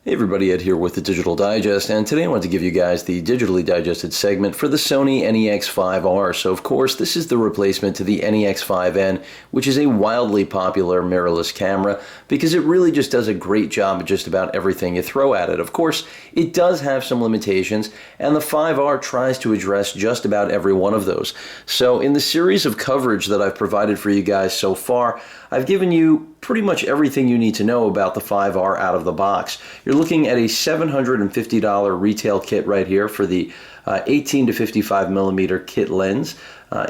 Hey everybody, Ed here with the Digital Digest, and today I want to give you guys the digitally digested segment for the Sony NEX-5R. So of course this is the replacement to the NEX-5N, which is a wildly popular mirrorless camera because it really just does a great job at just about everything you throw at it. Of course, it does have some limitations, and the 5R tries to address just about every one of those. So in the series of coverage that I've provided for you guys so far, I've given you pretty much everything you need to know about the 5R out of the box. You're looking at a $750 retail kit right here for the 18 to 55 millimeter kit lens.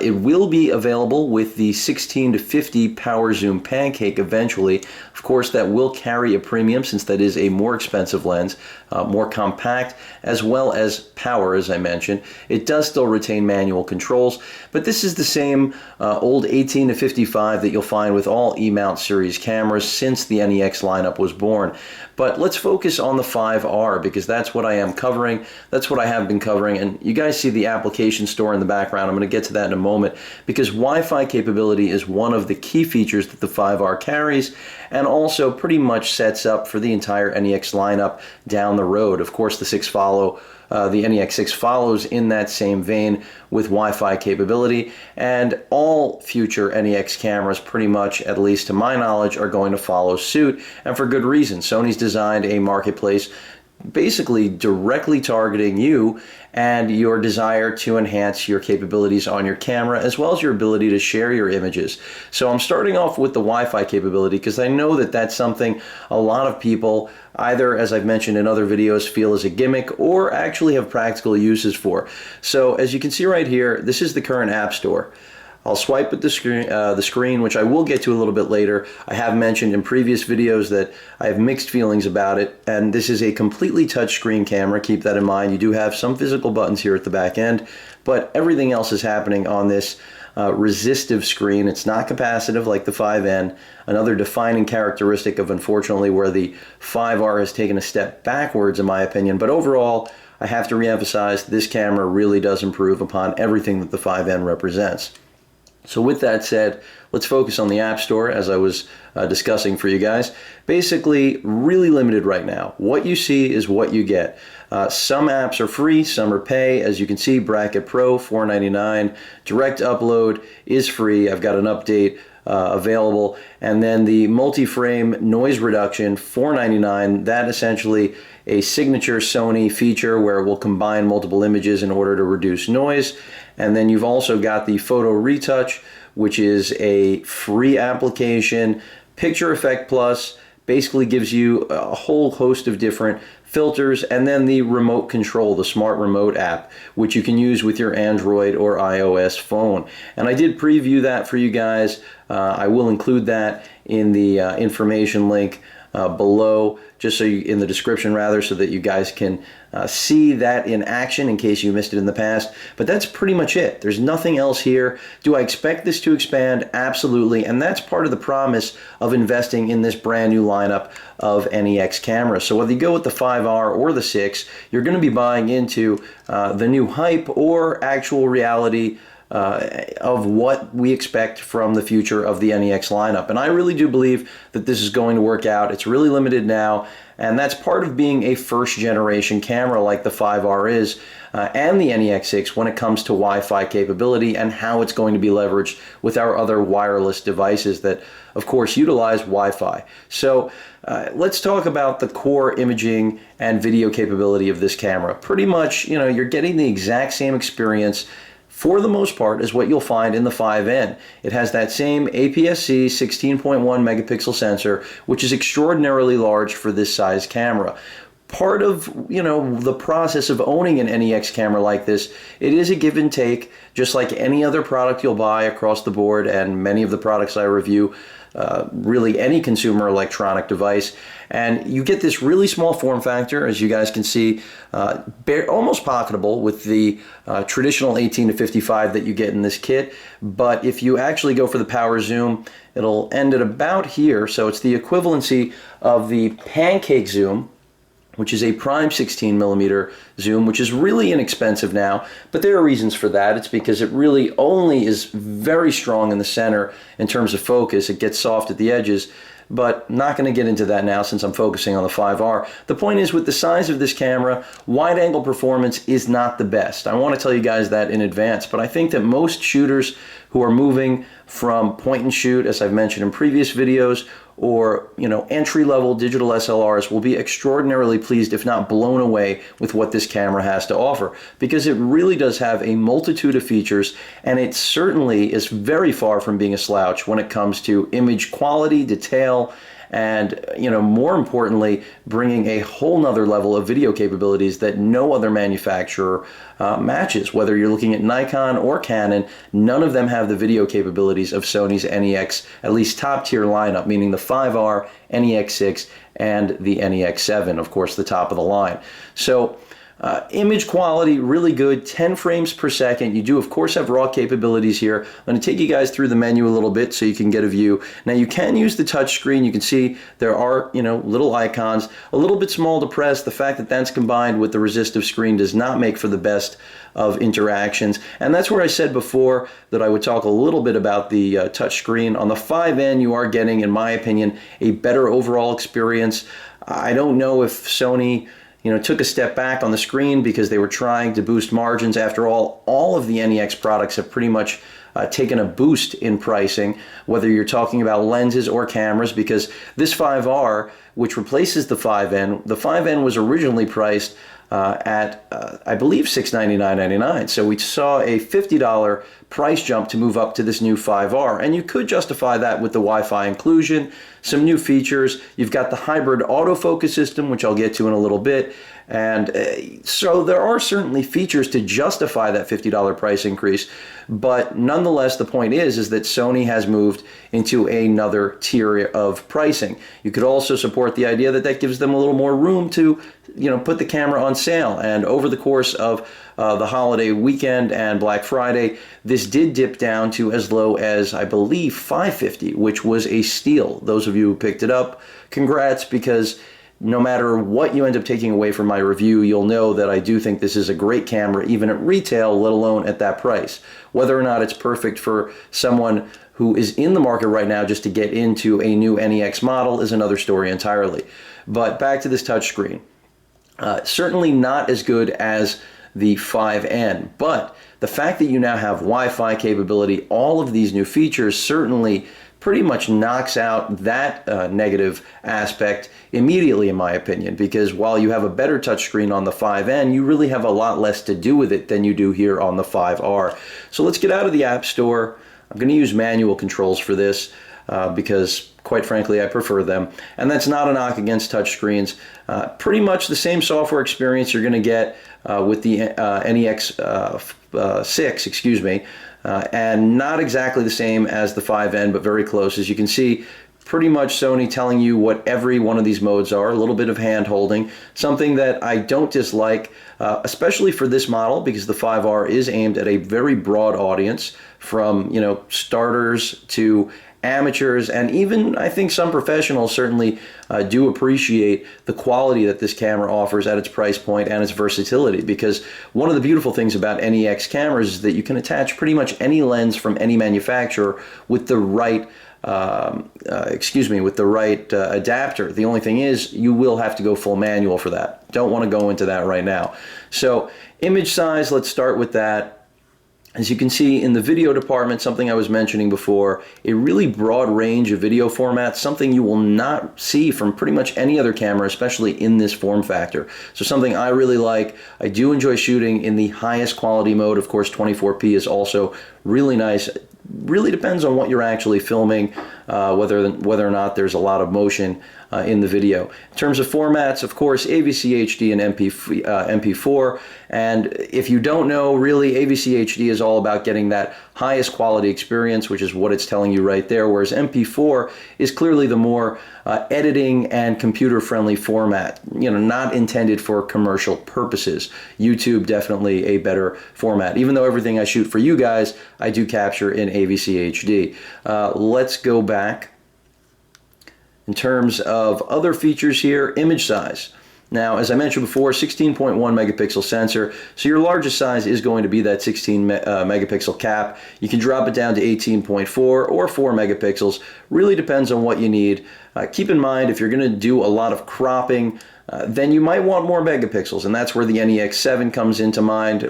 It will be available with the 16 to 50 power zoom pancake eventually. Of course, that will carry a premium since that is a more expensive lens, more compact, as well as power, as I mentioned. It does still retain manual controls, but this is the same old 18 to 55 that you'll find with all E-mount series cameras since the NEX lineup was born. But let's focus on the 5R because that's what I am covering. That's what I have been covering, and you guys see the application store in the background. I'm going to get to that in a moment because Wi-Fi capability is one of the key features that the 5R carries and also pretty much sets up for the entire NEX lineup down the road. Of course, the NEX6 follows in that same vein with Wi-Fi capability, and all future NEX cameras, pretty much, at least to my knowledge, are going to follow suit, and for good reason. Sony's designed a marketplace basically directly targeting you and your desire to enhance your capabilities on your camera as well as your ability to share your images. So I'm starting off with the Wi-Fi capability because I know that that's something a lot of people either, as I've mentioned in other videos, feel is a gimmick or actually have practical uses for. So as you can see right here, this is the current App Store. I'll swipe at the screen, which I will get to a little bit later. I have mentioned in previous videos that I have mixed feelings about it, and this is a completely touchscreen camera. Keep that in mind. You do have some physical buttons here at the back end, but everything else is happening on this resistive screen. It's not capacitive like the 5N, another defining characteristic of, unfortunately, where the 5R has taken a step backwards, in my opinion. But overall, I have to reemphasize, this camera really does improve upon everything that the 5N represents. So with that said, let's focus on the App Store as I was discussing for you guys. Basically, really limited right now. What you see is what you get. Some apps are free, some are pay. As you can see, Bracket Pro, $4.99. Direct Upload is free. I've got an update available. And then the multi-frame noise reduction, $4.99. That essentially a signature Sony feature where it will combine multiple images in order to reduce noise. And then you've also got the Photo Retouch, which is a free application. Picture Effect Plus basically gives you a whole host of different filters, and then the remote control, the smart remote app, which you can use with your Android or iOS phone. And I did preview that for you guys. I will include that in the information link below, just so you, in the description rather, so that you guys can see that in action in case you missed it in the past. But that's pretty much it. There's nothing else here. Do I expect this to expand? Absolutely. And that's part of the promise of investing in this brand new lineup of NEX cameras. So whether you go with the 5R or the 6, you're going to be buying into the new hype or actual reality of what we expect from the future of the NEX lineup. And I really do believe that this is going to work out. It's really limited now, and that's part of being a first generation camera like the 5R is, and the NEX6 when it comes to Wi-Fi capability and how it's going to be leveraged with our other wireless devices that of course utilize Wi-Fi. So let's talk about the core imaging and video capability of this camera. Pretty much, you know, you're getting the exact same experience for the most part is what you'll find in the 5N. It has that same APS-C 16.1 megapixel sensor, which is extraordinarily large for this size camera. Part of, you know, the process of owning an NEX camera like this, it is a give and take, just like any other product you'll buy across the board, and many of the products I review, really any consumer electronic device. And you get this really small form factor, as you guys can see, almost pocketable with the traditional 18 to 55 that you get in this kit. But if you actually go for the power zoom, it'll end at about here. So it's the equivalency of the pancake zoom, which is a prime 16 millimeter zoom, which is really inexpensive now, but there are reasons for that. It's because it really only is very strong in the center in terms of focus. It gets soft at the edges. but not going to get into that now since I'm focusing on the 5R. The point is, with the size of this camera, wide angle performance is not the best. I want to tell you guys that in advance, but I think that most shooters who are moving from point and shoot, as I've mentioned in previous videos, or entry-level digital SLRs will be extraordinarily pleased, if not blown away, with what this camera has to offer, because it really does have a multitude of features, and it certainly is very far from being a slouch when it comes to image quality, detail, and more importantly, bringing a whole nother level of video capabilities that no other manufacturer matches. Whether you're looking at Nikon or Canon, none of them have the video capabilities of Sony's NEX, at least top tier lineup, meaning the 5R, NEX-6, and the NEX-7, of course, the top of the line. So image quality, really good, 10 frames per second. You do, of course, have RAW capabilities here. I'm going to take you guys through the menu a little bit so you can get a view. Now, you can use the touch screen. You can see there are, little icons. A little bit small to press. The fact that that's combined with the resistive screen does not make for the best of interactions. And that's where I said before that I would talk a little bit about the touch screen. On the 5N, you are getting, in my opinion, a better overall experience. I don't know if Sony took a step back on the screen because they were trying to boost margins. After all of the NEX products have pretty much taken a boost in pricing, whether you're talking about lenses or cameras, because this 5R, which replaces the 5N was originally priced at, I believe, $699.99. So we saw a $50 price jump to move up to this new 5R. And you could justify that with the Wi-Fi inclusion, some new features. You've got the hybrid autofocus system, which I'll get to in a little bit. And so there are certainly features to justify that $50 price increase. But nonetheless, the point is that Sony has moved into another tier of pricing. You could also support the idea that that gives them a little more room to put the camera on sale. And over the course of the holiday weekend and Black Friday, this did dip down to as low as, I believe, $550, which was a steal. Those of you who picked it up, congrats, because no matter what you end up taking away from my review, you'll know that I do think this is a great camera, even at retail, let alone at that price. Whether or not it's perfect for someone who is in the market right now just to get into a new NEX model is another story entirely. But back to this touchscreen. Certainly not as good as the 5N, but the fact that you now have Wi-Fi capability, all of these new features certainly pretty much knocks out that negative aspect immediately, in my opinion, because while you have a better touchscreen on the 5N, you really have a lot less to do with it than you do here on the 5R. So let's get out of the App Store. I'm going to use manual controls for this because, quite frankly, I prefer them. And that's not a knock against touchscreens. Pretty much the same software experience you're going to get with the NEX-6, excuse me, and not exactly the same as the 5N, but very close. As you can see, pretty much Sony telling you what every one of these modes are, a little bit of hand holding, something that I don't dislike, especially for this model, because the 5R is aimed at a very broad audience, from starters to amateurs, and even I think some professionals certainly do appreciate the quality that this camera offers at its price point and its versatility, because one of the beautiful things about NEX cameras is that you can attach pretty much any lens from any manufacturer with the right adapter. The only thing is you will have to go full manual for that. Don't want to go into that right now. So image size, let's start with that. As you can see in the video department, something I was mentioning before, a really broad range of video formats, something you will not see from pretty much any other camera, especially in this form factor. So something I really like. I do enjoy shooting in the highest quality mode. Of course, 24p is also really nice. Really depends on what you're actually filming, whether or not there's a lot of motion in the video. In terms of formats, of course, AVC HD and MP4. And if you don't know, really, AVC HD is all about getting that highest quality experience, which is what it's telling you right there, whereas MP4 is clearly the more editing and computer-friendly format, not intended for commercial purposes. YouTube, definitely a better format. Even though everything I shoot for you guys, I do capture in AVC HD. Let's go back. In terms of other features here, image size. Now, as I mentioned before, 16.1 megapixel sensor, so your largest size is going to be that 16 megapixel cap. You can drop it down to 18.4 or 4 megapixels. Really depends on what you need. Keep in mind, if you're going to do a lot of cropping, then you might want more megapixels, and that's where the NEX-7 comes into mind.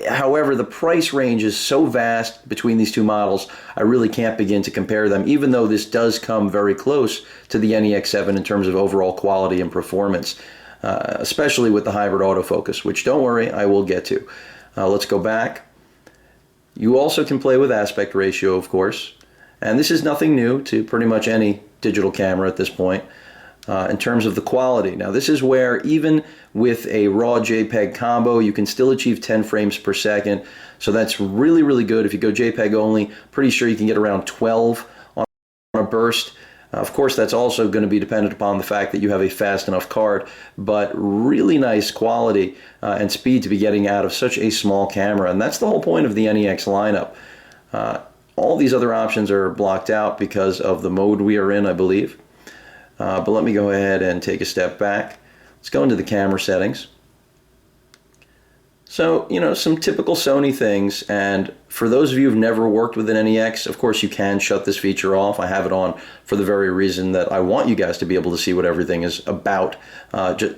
However, the price range is so vast between these two models, I really can't begin to compare them, even though this does come very close to the NEX-7 in terms of overall quality and performance, especially with the hybrid autofocus, which, don't worry, I will get to. Let's go back. You also can play with aspect ratio, of course, and this is nothing new to pretty much any digital camera at this point. In terms of the quality. Now, this is where even with a raw JPEG combo, you can still achieve 10 frames per second. So that's really, really good. If you go JPEG only, pretty sure you can get around 12 on a burst. Of course, that's also going to be dependent upon the fact that you have a fast enough card, but really nice quality and speed to be getting out of such a small camera. And that's the whole point of the NEX lineup. All these other options are blocked out because of the mode we are in, I believe. But let me go ahead and take a step back. Let's go into the camera settings. So, you know, some typical Sony things, and for those of you who've never worked with an NEX, of course you can shut this feature off. I have it on for the very reason that I want you guys to be able to see what everything is about,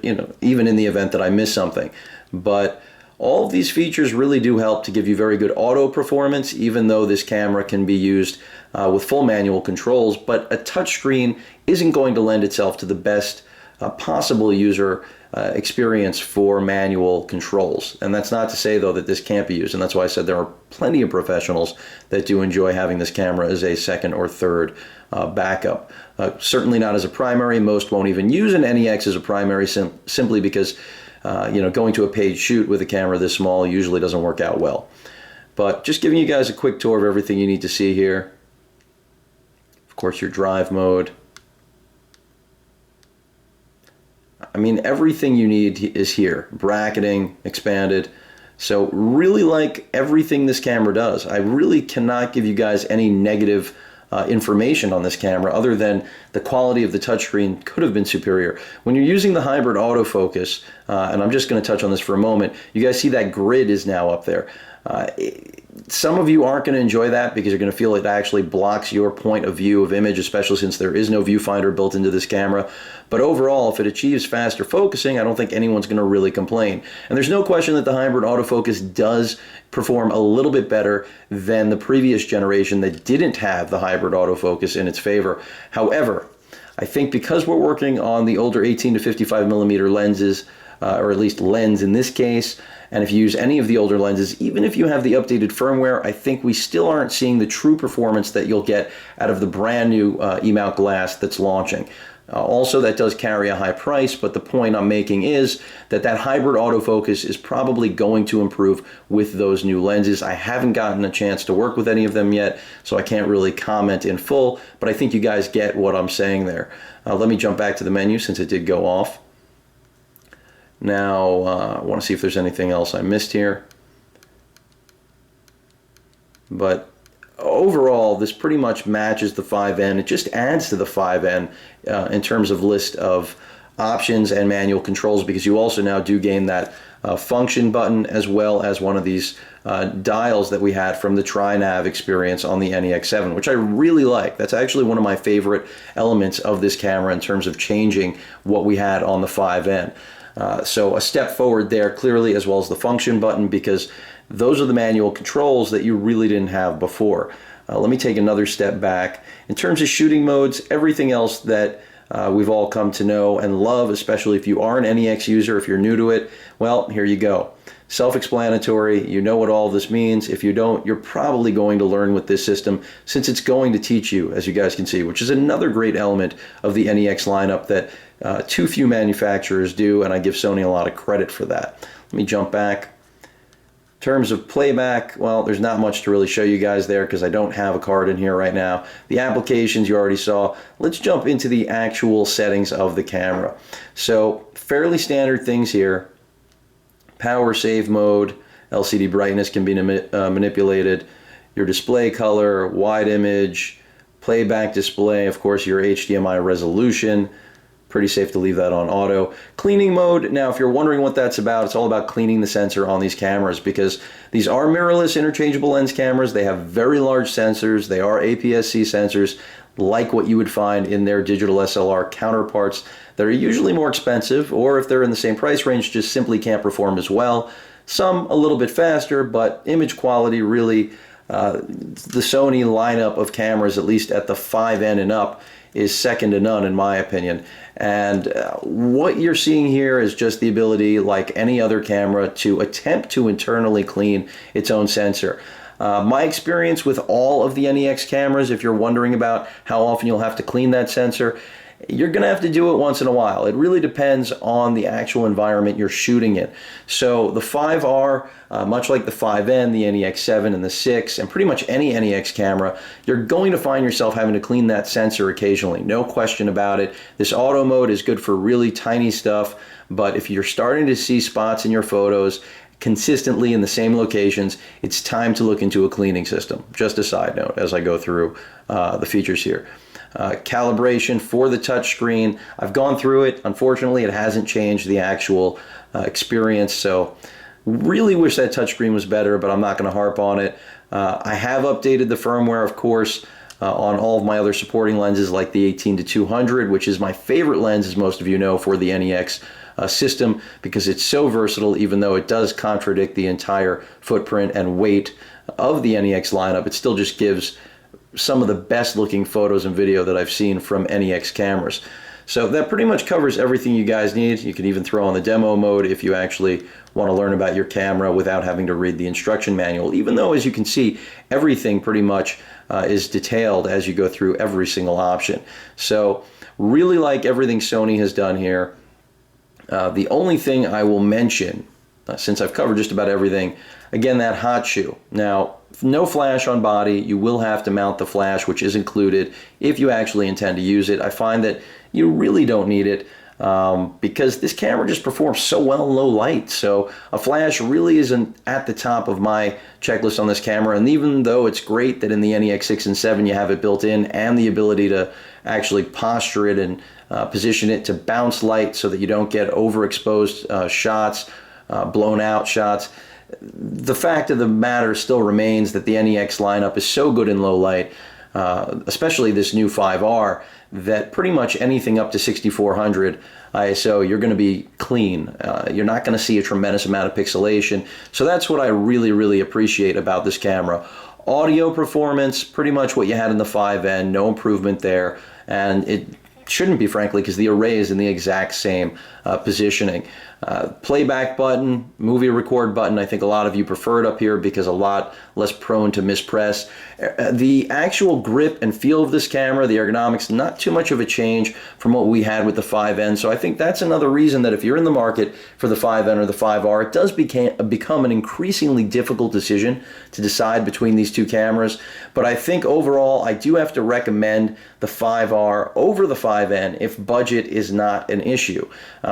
you know, even in the event that I miss something. But all of these features really do help to give you very good auto performance, even though this camera can be used with full manual controls, but a touchscreen isn't going to lend itself to the best possible user experience for manual controls. And that's not to say, though, that this can't be used, and that's why I said there are plenty of professionals that do enjoy having this camera as a second or third backup. Certainly not as a primary. Most won't even use an NEX as a primary simply because you know, going to a paid shoot with a camera this small usually doesn't work out well. But just giving you guys a quick tour of everything you need to see here. Of course, your drive mode. I mean, everything you need is here. Bracketing, expanded. So really like everything this camera does. I really cannot give you guys any negative information on this camera other than the quality of the touchscreen could have been superior. When you're using the hybrid autofocus, and I'm just going to touch on this for a moment, you guys see that grid is now up there. Some of you aren't going to enjoy that because you're going to feel it actually blocks your point of view of image, especially since there is no viewfinder built into this camera. But overall, if it achieves faster focusing, I don't think anyone's going to really complain. And there's no question that the hybrid autofocus does perform a little bit better than the previous generation that didn't have the hybrid autofocus in its favor. However, I think because we're working on the older 18 to 55 millimeter lenses, or at least lens in this case, and if you use any of the older lenses, even if you have the updated firmware, I think we still aren't seeing the true performance that you'll get out of the brand new E-mount glass that's launching. Also, that does carry a high price, but the point I'm making is that that hybrid autofocus is probably going to improve with those new lenses. I haven't gotten a chance to work with any of them yet, so I can't really comment in full, but I think you guys get what I'm saying there. Let me jump back to the menu since it did go off. Now, I want to see if there's anything else I missed here. But overall, this pretty much matches the 5N. It just adds to the 5N in terms of list of options and manual controls, because you also now do gain that function button as well as one of these dials that we had from the TriNav experience on the NEX-7, which I really like. That's actually one of my favorite elements of this camera in terms of changing what we had on the 5N. So a step forward there clearly, as well as the function button, because those are the manual controls that you really didn't have before. Let me take another step back. In terms of shooting modes, everything else that we've all come to know and love, especially if you are an NEX user, if you're new to it, well, here you go. Self-explanatory, you know what all this means. If you don't, you're probably going to learn with this system, since it's going to teach you, as you guys can see, which is another great element of the NEX lineup that too few manufacturers do, and I give Sony a lot of credit for that. Let me jump back. In terms of playback, well, there's not much to really show you guys there because I don't have a card in here right now. The applications you already saw. Let's jump into the actual settings of the camera. So, fairly standard things here. Power save mode, LCD brightness can be manipulated, your display color, wide image, playback display, of course your HDMI resolution, pretty safe to leave that on auto. Cleaning mode, now if you're wondering what that's about, it's all about cleaning the sensor on these cameras, because these are mirrorless interchangeable lens cameras. They have very large sensors. They are APS-C sensors, like what you would find in their digital SLR counterparts that are usually more expensive, or if they're in the same price range, just simply can't perform as well. Some a little bit faster, but image quality really, the Sony lineup of cameras, at least at the 5N and up, is second to none in my opinion. And what you're seeing here is just the ability, like any other camera, to attempt to internally clean its own sensor. My experience with all of the NEX cameras, if you're wondering about how often you'll have to clean that sensor, you're going to have to do it once in a while. It really depends on the actual environment you're shooting in. So the 5R, much like the 5N, the NEX-7 and the 6, and pretty much any NEX camera, you're going to find yourself having to clean that sensor occasionally. No question about it. This auto mode is good for really tiny stuff, but if you're starting to see spots in your photos consistently in the same locations, it's time to look into a cleaning system. Just a side note as I go through the features here. Calibration for the touchscreen, I've gone through it. Unfortunately, it hasn't changed the actual experience, so really wish that touchscreen was better, but I'm not going to harp on it. I have updated the firmware, of course, on all of my other supporting lenses, like the 18-200, which is my favorite lens, as most of you know, for the NEX system, because it's so versatile. Even though it does contradict the entire footprint and weight of the NEX lineup, it still just gives some of the best looking photos and video that I've seen from NEX cameras. So that pretty much covers everything you guys need. You can even throw on the demo mode if you actually want to learn about your camera without having to read the instruction manual, even though, as you can see, everything pretty much is detailed as you go through every single option. So really like everything Sony has done here. The only thing I will mention, since I've covered just about everything, again, that hot shoe. Now, no flash on body. You will have to mount the flash, which is included if you actually intend to use it. I find that you really don't need it because this camera just performs so well in low light. So a flash really isn't at the top of my checklist on this camera. And even though it's great that in the NEX-6 and 7 you have it built in and the ability to actually posture it and position it to bounce light so that you don't get overexposed shots, blown out shots, the fact of the matter still remains that the NEX lineup is so good in low light, especially this new 5R, that pretty much anything up to 6400 ISO, you're going to be clean. You're not going to see a tremendous amount of pixelation. So that's what I really, really appreciate about this camera. Audio performance, pretty much what you had in the 5N, no improvement there. And it shouldn't be, frankly, because the array is in the exact same positioning. Playback button, movie record button, I think a lot of you prefer it up here because a lot less prone to mispress. The actual grip and feel of this camera, the ergonomics, not too much of a change from what we had with the 5N. So I think that's another reason that if you're in the market for the 5N or the 5R, it does become an increasingly difficult decision to decide between these two cameras. But I think overall, I do have to recommend the 5R over the 5N if budget is not an issue,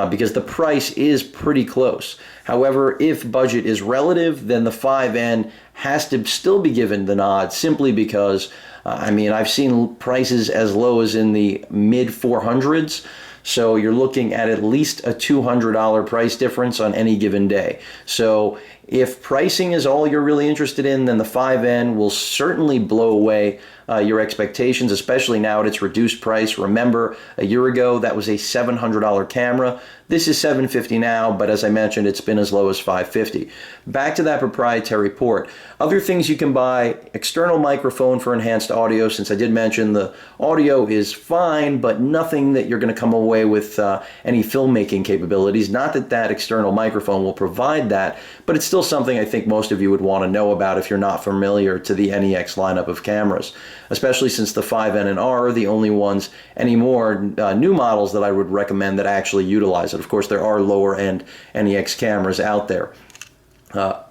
because the price is pretty close. However, if budget is relative, then the 5N has to still be given the nod, simply because, I mean, I've seen prices as low as in the mid 400s. So you're looking at least a $200 price difference on any given day. So if pricing is all you're really interested in, then the 5N will certainly blow away your expectations, especially now at its reduced price. Remember, a year ago, that was a $700 camera. This is $750 now, but as I mentioned, it's been as low as $550. Back to that proprietary port. Other things you can buy: external microphone for enhanced audio. Since I did mention the audio is fine, but nothing that you're going to come away with any filmmaking capabilities. Not that that external microphone will provide that, but it's still something I think most of you would want to know about if you're not familiar to the NEX lineup of cameras, especially since the 5N and R are the only ones anymore, new models, that I would recommend that actually utilize it. Of course, there are lower-end NEX cameras out there.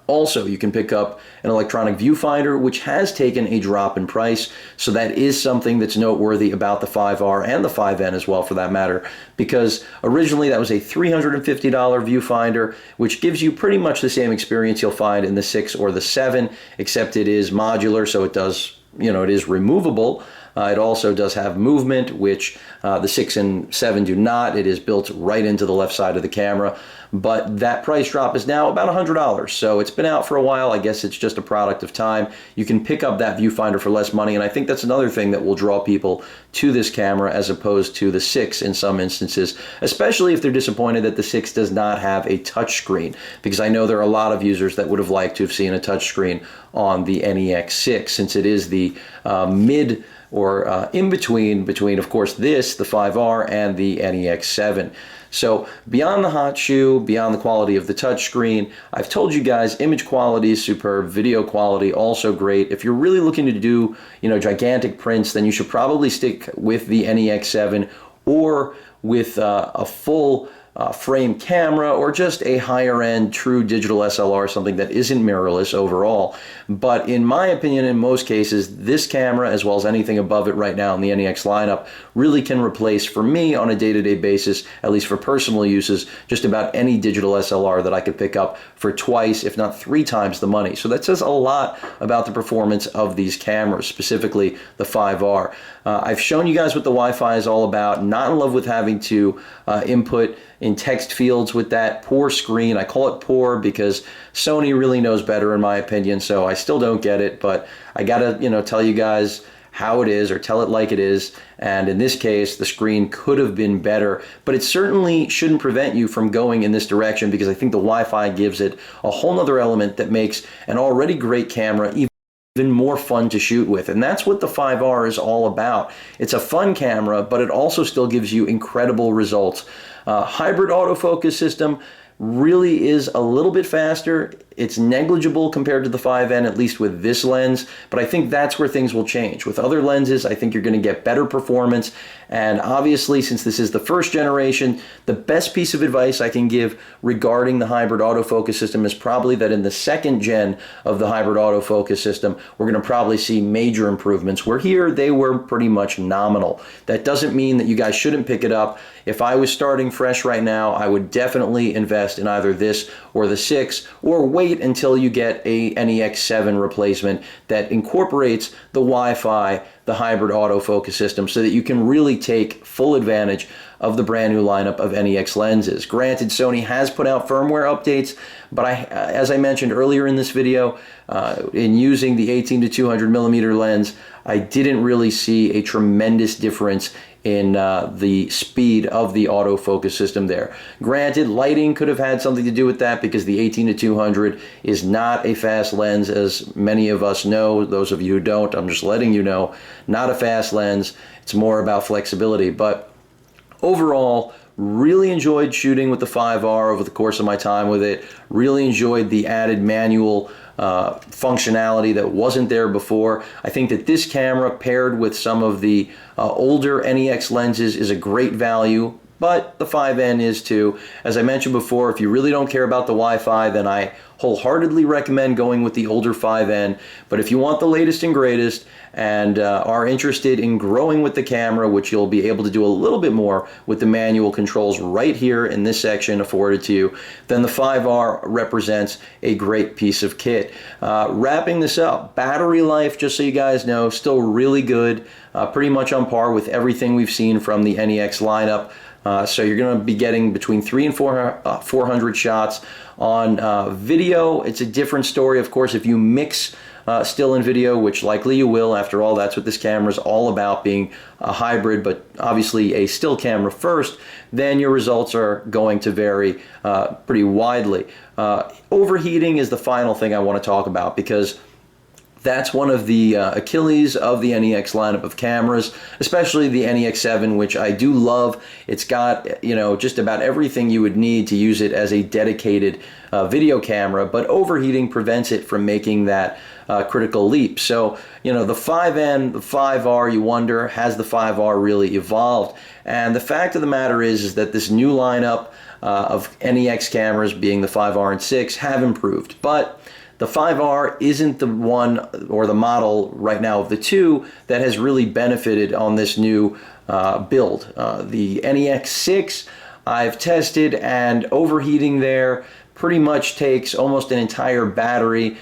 Also, you can pick up an electronic viewfinder, which has taken a drop in price, so that is something that's noteworthy about the 5R and the 5N as well, for that matter, because originally that was a $350 viewfinder, which gives you pretty much the same experience you'll find in the 6 or the 7, except it is modular, so it does, you know, it is removable. It also does have movement, which the 6 and 7 do not. It is built right into the left side of the camera. But that price drop is now about $100. So it's been out for a while. I guess it's just a product of time. You can pick up that viewfinder for less money, and I think that's another thing that will draw people to this camera as opposed to the 6 in some instances, especially if they're disappointed that the 6 does not have a touchscreen, because I know there are a lot of users that would have liked to have seen a touchscreen on the NEX-6, since it is the mid or in between, of course, this, the 5R, and the NEX-7. So beyond the hot shoe, beyond the quality of the touchscreen, I've told you guys image quality is superb, video quality also great. If you're really looking to do, gigantic prints, then you should probably stick with the NEX-7 or with a full frame camera, or just a higher end true digital SLR, something that isn't mirrorless overall. But in my opinion, in most cases, this camera, as well as anything above it right now in the NEX lineup, really can replace, for me on a day-to-day basis, at least for personal uses, just about any digital SLR that I could pick up for twice, if not 3 times the money. So that says a lot about the performance of these cameras, specifically the 5R. I've shown you guys what the Wi-Fi is all about. Not in love with having to input in text fields with that poor screen. I call it poor because Sony really knows better, in my opinion, so I still don't get it, but I gotta, tell you guys how it is, or tell it like it is. And in this case, the screen could have been better, but it certainly shouldn't prevent you from going in this direction, because I think the Wi-Fi gives it a whole nother element that makes an already great camera even more fun to shoot with. And that's what the 5R is all about. It's a fun camera, but it also still gives you incredible results. Hybrid autofocus system really is a little bit faster. It's negligible compared to the 5N, at least with this lens, but I think that's where things will change. With other lenses, I think you're going to get better performance, and obviously, since this is the first generation, the best piece of advice I can give regarding the hybrid autofocus system is probably that in the second gen of the hybrid autofocus system, we're going to probably see major improvements, where here they were pretty much nominal. That doesn't mean that you guys shouldn't pick it up. If I was starting fresh right now, I would definitely invest in either this or the 6, or wait until you get a NEX-7 replacement that incorporates the Wi-Fi, the hybrid autofocus system, so that you can really take full advantage of the brand new lineup of NEX lenses. Granted, Sony has put out firmware updates, but as I mentioned earlier in this video, in using the 18-200mm lens, I didn't really see a tremendous difference in the speed of the autofocus system there. Granted, lighting could have had something to do with that, because the 18-200 is not a fast lens, as many of us know. Those of you who don't, I'm just letting you know, not a fast lens. It's more about flexibility. But overall, really enjoyed shooting with the 5R over the course of my time with it. Really enjoyed the added manual functionality that wasn't there before. I think that this camera, paired with some of the older NEX lenses, is a great value, but the 5N is too. As I mentioned before, if you really don't care about the Wi-Fi, then I wholeheartedly recommend going with the older 5N. But if you want the latest and greatest, and are interested in growing with the camera, which you'll be able to do a little bit more with the manual controls right here in this section afforded to you, then the 5R represents a great piece of kit. Wrapping this up, battery life, just so you guys know, still really good, pretty much on par with everything we've seen from the NEX lineup. So you're going to be getting between 300 and 400 shots on video. It's a different story, of course, if you mix still and video, which likely you will. After all, that's what this camera is all about, being a hybrid, but obviously a still camera first, then your results are going to vary pretty widely. Overheating is the final thing I want to talk about, because that's one of the Achilles of the NEX lineup of cameras, especially the NEX-7, which I do love. It's got, just about everything you would need to use it as a dedicated video camera, but overheating prevents it from making that critical leap. So, the 5N, the 5R, you wonder, has the 5R really evolved? And the fact of the matter is that this new lineup of NEX cameras, being the 5R and 6, have improved. But the 5R isn't the one, or the model right now of the two, that has really benefited on this new build. The NEX-6 I've tested, and overheating there pretty much takes almost an entire battery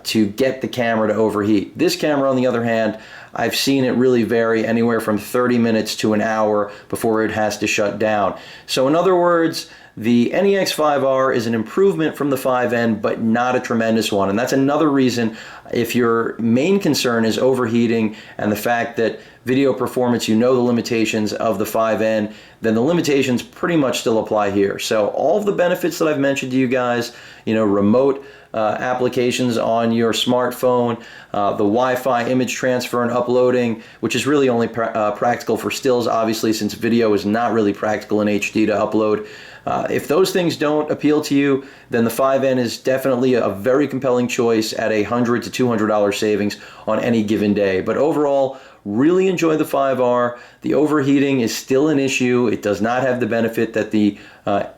to get the camera to overheat. This camera, on the other hand, I've seen it really vary anywhere from 30 minutes to an hour before it has to shut down. So in other words, the NEX-5R is an improvement from the 5N, but not a tremendous one. And that's another reason, if your main concern is overheating and the fact that video performance, you know the limitations of the 5N, then the limitations pretty much still apply here. So all of the benefits that I've mentioned to you guys, you know, remote applications on your smartphone, the Wi-Fi image transfer and uploading, which is really only practical for stills, obviously, since video is not really practical in HD to upload. If those things don't appeal to you, then the 5N is definitely a very compelling choice at $100 to $200 savings on any given day. But overall, really enjoy the 5R. The overheating is still an issue. It does not have the benefit that the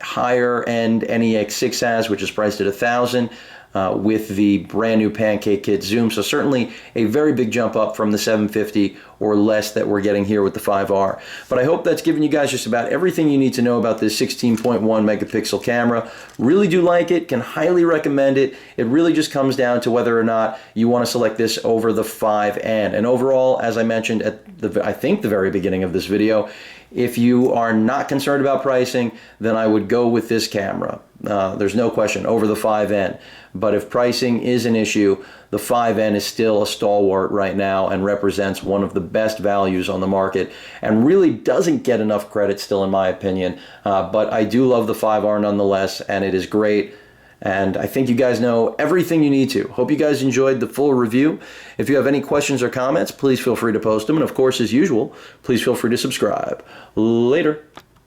higher end NEX-6 has, which is priced at $1,000. With the brand new Pancake Kit zoom. So certainly a very big jump up from the 750 or less that we're getting here with the 5R. But I hope that's given you guys just about everything you need to know about this 16.1 megapixel camera. Really do like it, can highly recommend it. It really just comes down to whether or not you want to select this over the 5N. And overall, as I mentioned at I think the very beginning of this video, if you are not concerned about pricing, then I would go with this camera. There's no question, over the 5N. But if pricing is an issue, the 5N is still a stalwart right now and represents one of the best values on the market and really doesn't get enough credit still, in my opinion. But I do love the 5R nonetheless, and it is great. And I think you guys know everything you need to. Hope you guys enjoyed the full review. If you have any questions or comments, please feel free to post them. And of course, as usual, please feel free to subscribe. Later.